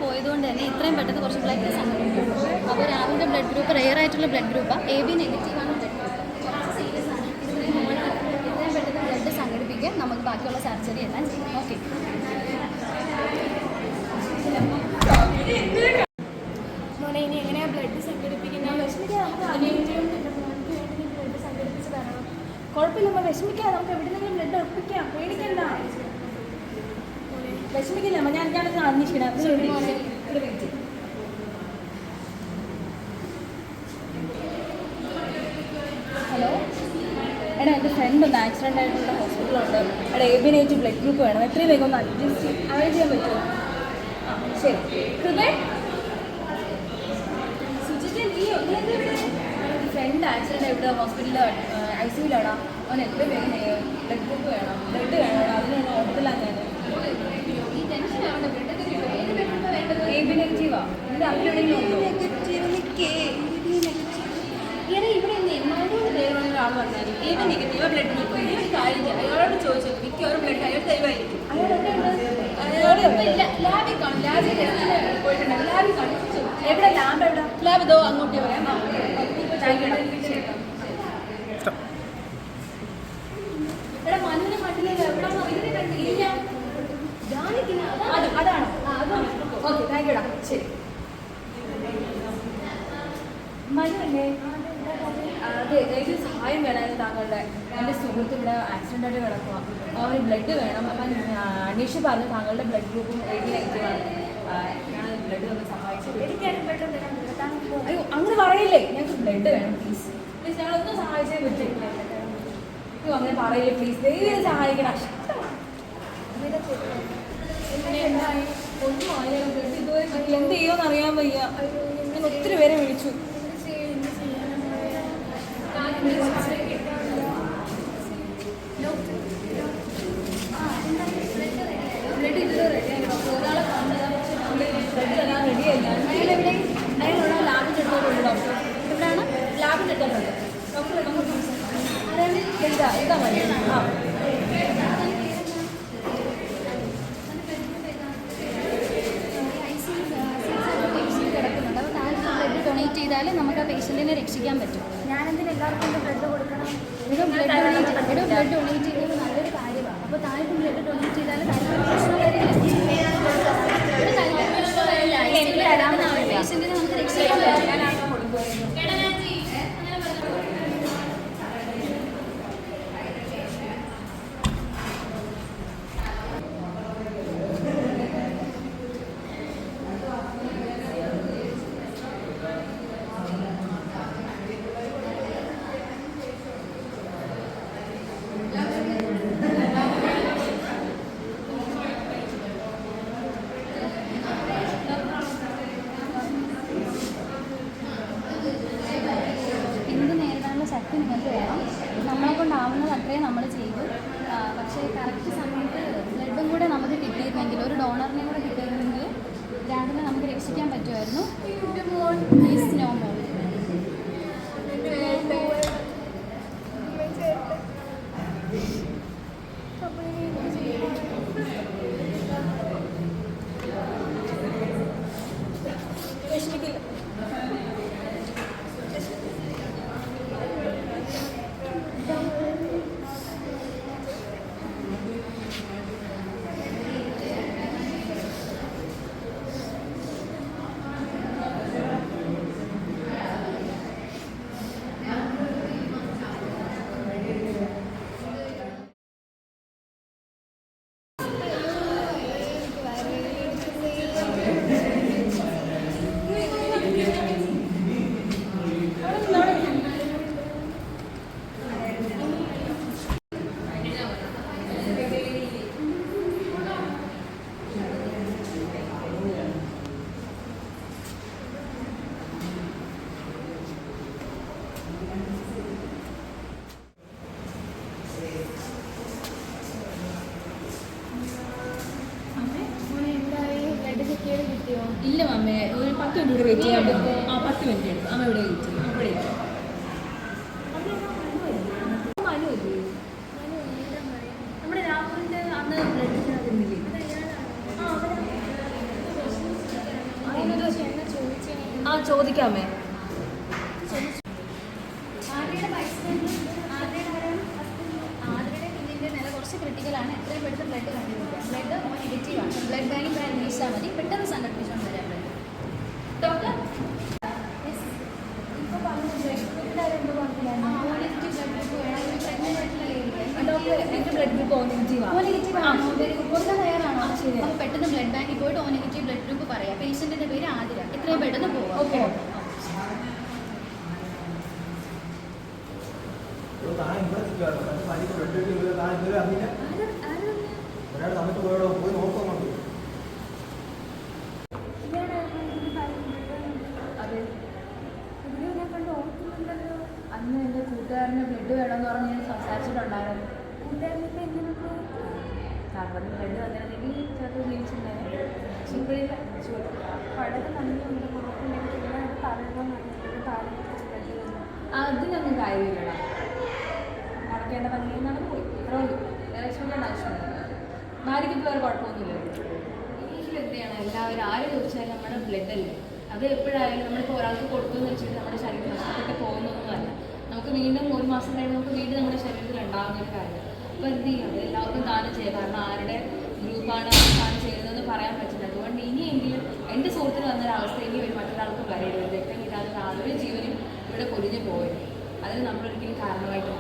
പോയതുകൊണ്ട് തന്നെ ഇത്രയും പെട്ടെന്ന് കുറച്ച് ബ്ലഡ് സംഘടിപ്പിക്കും. അപ്പോൾ രാവിലെ ബ്ലഡ് ഗ്രൂപ്പ് റെയർ ആയിട്ടുള്ള ബ്ലഡ് ഗ്രൂപ്പാണ്. AB നെഗറ്റീവാണ് ബ്ലഡ് ഗ്രൂപ്പ്. കുറച്ച് സീരിയസ് ആണ്. ഇത്രയും പെട്ടെന്ന് ബ്ലഡ് സംഘടിപ്പിക്കാൻ നമുക്ക് ബാക്കിയുള്ള സർജറി എല്ലാം ചെയ്യാം. ഓക്കെ. മോനെ ഇനി എങ്ങനെയാണ് ബ്ലഡ് സംഘടിപ്പിക്കുന്നത്? ബ്ലഡ് സംഘടിപ്പിച്ച് തരണം. കുഴപ്പമില്ല, നമ്മൾ വിഷമിക്കാം. നമുക്ക് എവിടെയെങ്കിലും ബ്ലഡ് ഒപ്പിക്കാം. പേടിക്കണ്ട, വിഷമിക്കില്ല. ഞാനത് അന്വേഷിക്കണം. ഹലോ എടാ, എൻ്റെ ഫ്രണ്ട് ഒന്ന് ആക്സിഡൻ്റ് ആയിട്ടുള്ള ഹോസ്പിറ്റലുണ്ട്. എടാ AB നെഗറ്റീവ് ബ്ലഡ് ഗ്രൂപ്പ് വേണം. എത്രയും വേഗം ഒന്ന് അറേഞ്ച് ചെയ്യാൻ പറ്റുമോ? ആ ശരി. കൃപേ ഫ്രണ്ട് ആക്സിഡൻ്റ് ആയിട്ട് ഹോസ്പിറ്റലിൽ ICUവിലാടാ. അവൻ എത്രയും വേഗം ബ്ലഡ് ഗ്രൂപ്പ് വേണം. ബ്ലഡ് വേണം. അതിന് ഓർത്തിലാണ് ഞാൻ. AB നെഗറ്റീവാ. എൻ്റെ അവിടെയെങ്കിലും ഉണ്ടോ? ഇങ്ങനെ ഇവിടെ എന്നോട് പേരുള്ള ഒരാൾ പറഞ്ഞാലും AB നെഗറ്റീവ് ബ്ലഡ് ഗ്രൂപ്പ് ഒരു കാര്യം ചെയ്യാം. അയാളോട് ചോദിച്ചത് മിക്കവാറും ബ്ലഡ് അയാൾ തരുമായിരിക്കും. ലാബിൽ കാണും. ലാബിൽ പോയിട്ടുണ്ട്. ലാബിൽ കാണും. എവിടെ ലാബ്? എവിടെ ലാബ്? ഇതോ അങ്ങോട്ടേ പറയാം. ഇവിടെ മണ്ണിന് മണ്ണിലേക്ക് എവിടെയാണോ ഇതിനെ കണ്ടില്ല. അതാണോ? ഓക്കെ, താങ്ക് യുടാ. ശരി. മനുവല്ലേ? അതെ, എനിക്ക് സഹായം വേണമായിരുന്നു താങ്കളുടെ. എൻ്റെ സുഹൃത്ത് ഇവിടെ ആക്സിഡൻ്റ് ആയിട്ട് കിടക്കുക. അവന് ബ്ലഡ് വേണം. അപ്പം അനീഷ് പറഞ്ഞു താങ്കളുടെ ബ്ലഡ് ഗ്രൂപ്പും AB നെഗറ്റീവാണ്. ഞാൻ ബ്ലഡ് ഒന്ന് സഹായിച്ചു. അയ്യോ, അങ്ങനെ പറയില്ലേ. ഞങ്ങൾക്ക് ബ്ലഡ് വേണം. പ്ലീസ് പ്ലീസ്, ഞങ്ങളൊന്നും സഹായിച്ചേ പറ്റും. അയ്യോ, അങ്ങനെ പറയില്ലേ പ്ലീസ്. ദൈവം സഹായിക്കണം. ഒന്നും ആയാലും ബ്ലഡ് ഇതുവരെ എന്ത് ചെയ്യുമെന്ന് അറിയാൻ വയ്യ. ഞാൻ ഒത്തിരി പേരെ വിളിച്ചു. ബ്ലഡ് ഇതുവരെ റെഡിയായി. ഒരാളെ ബ്ലഡ് തരാൻ റെഡിയല്ല. അയാളോട് ലാബിൻ്റെ എടുത്തോട്ടുണ്ട് ഡോക്ടർ. എവിടെയാണ്? ലാബിൻ്റെ എടുത്തോട്ടുണ്ട് ഡോക്ടർ. ഇതാ മതി. ആ ഡൊണേറ്റ് ചെയ്താൽ നമുക്ക് ആ പേഷ്യൻറ്റിനെ രക്ഷിക്കാൻ പറ്റും. ഞാനെന്തിനും എല്ലാവർക്കും ബ്ലഡ് കൊടുക്കണം. ബ്ലഡ് ഡൊണേറ്റ് ചെയ്യുന്നത് നല്ലൊരു കാര്യമാണ്. അപ്പോൾ താഴെ ബ്ലഡ് ഡൊണേറ്റ് ചെയ്താൽ പേഷ്യൻറ്റിനെ നമുക്ക് രക്ഷിക്കാൻ പറ്റും. ശക്തി നിങ്ങൾക്ക് വേണം. നമ്മളെ കൊണ്ടാവുന്നത് അത്രയും നമ്മൾ ചെയ്തു. പക്ഷേ കറക്റ്റ് സമയത്ത് ബ്ലഡും കൂടെ നമുക്ക് കിട്ടിയിരുന്നെങ്കിൽ, ഒരു ഡോണറിനെ കൂടെ കിട്ടിയിരുന്നെങ്കിൽ രാവിലെ നമുക്ക് രക്ഷിക്കാൻ പറ്റുമായിരുന്നു. Please no more. ഇല്ല മമ്മേ, ഒരു 10 മിനിറ്റ് കൂടെ വെയിറ്റ് ചെയ്യാൻ പറ്റുമോ? 10 മിനിറ്റ് എടുക്കും. അമ്മ ഇവിടെ വെയിറ്റ് ചെയ്യും. അവിടെ നമ്മുടെ രാഹുലിൻ്റെ അന്ന് ബ്ലഡ് തന്നില്ലേ? ചോദിക്കാമേ. ആദ്രയുടെ ബൈസ്റ്റാൻഡർ ആദ്രയുടെ കുഞ്ഞിൻ്റെ നില കുറച്ച് ക്രിട്ടിക്കലാണ്. എത്രയും പെട്ടെന്ന് ബ്ലഡ് കണ്ടുപിടിക്കുക. ബ്ലഡ് നെഗറ്റീവാണ്. ബ്ലഡ് ബാങ്കിൽ പോയി അന്വേഷിച്ചാൽ മതി. പെട്ടെന്ന് സംഘടിപ്പിച്ചുകൊണ്ട് വരാൻ പറ്റും. ഡോക്ടർ ഇപ്പോൾ പറഞ്ഞു ബ്ലഡ് ഗ്രൂപ്പിൻ്റെ എന്ത് പറഞ്ഞില്ലായിരുന്നു? നെഗറ്റീവ് ബ്ലഡ് ഗ്രൂപ്പ് വേണം. ഒരു പ്രഗ്നൻ്റ് ആയിട്ടുള്ള ലേഡി. ഡോക്ടർ എൻ്റെ ബ്ലഡ് ഗ്രൂപ്പ് ഓ നെഗറ്റീവാണ്. കൊടുക്കാൻ തയ്യാറാണോ? ശരി. അപ്പോൾ പെട്ടെന്ന് ബ്ലഡ് ബാങ്കിൽ പോയിട്ട് ഓ നെഗറ്റീവ് ബ്ലഡ് ഗ്രൂപ്പ് പറയാം. പേഷ്യൻറ്റിൻ്റെ പേര് ആതിര. എത്രയും പെട്ടെന്ന് പോകാം. ഓക്കെ. അതെ, അന്ന് എൻ്റെ കൂട്ടുകാരന് ബ്ലഡ് വേണമെന്ന് പറഞ്ഞ് ഞാൻ സംസാരിച്ചിട്ടുണ്ടായിരുന്നു. കാരണം ബ്ലഡ് വന്നിരുന്നെങ്കിൽ ചിലപ്പോൾ ജീവിച്ചിട്ടുണ്ടായിരുന്നു. ഇപ്പോഴില്ല. അതിനൊന്നും കാര്യമില്ലടാ. നടക്കേണ്ട ഭംഗി നടന്നു പോയി. ഇത്ര വിഷമിക്കേണ്ട ആവശ്യമില്ല. ഭാര്യയ്ക്ക് വേറെ കുഴപ്പമൊന്നുമില്ല. എന്താണ് എല്ലാവരും ആര് ചോദിച്ചാലും നമ്മുടെ ബ്ലഡ് അല്ലേ. അത് എപ്പോഴായാലും നമ്മളിപ്പോൾ ഒരാൾക്ക് കൊടുക്കുമെന്ന് വെച്ചിട്ട് നമ്മുടെ ശരീരം നഷ്ടപ്പെട്ടു പോകുന്നതൊന്നുമല്ല. നമുക്ക് വീണ്ടും 1 മാസം കഴിഞ്ഞ് നമുക്ക് വീണ്ടും നമ്മുടെ ശരീരത്തിൽ ഉണ്ടാകുന്ന ഒരു കാര്യം. അപ്പോൾ എന്ത് ചെയ്യും? എല്ലാവർക്കും ദാനം ചെയ്യുക. കാരണം ആരുടെ ഗ്രൂപ്പാണ് ദാനം ചെയ്യുന്നതെന്ന് പറയാൻ പറ്റില്ല. അതുകൊണ്ട് ഇനിയെങ്കിലും എൻ്റെ സുഹൃത്തിന് വന്നൊരവസ്ഥ ഇനി ഒരു മറ്റൊരാൾക്ക് വരരുത്. രക്തം കിട്ടാതെ യാതൊരു ജീവനും ഇവിടെ പൊലിഞ്ഞു പോകരുത്. അതിന് നമ്മളൊരിക്കലും കാരണമായിട്ട്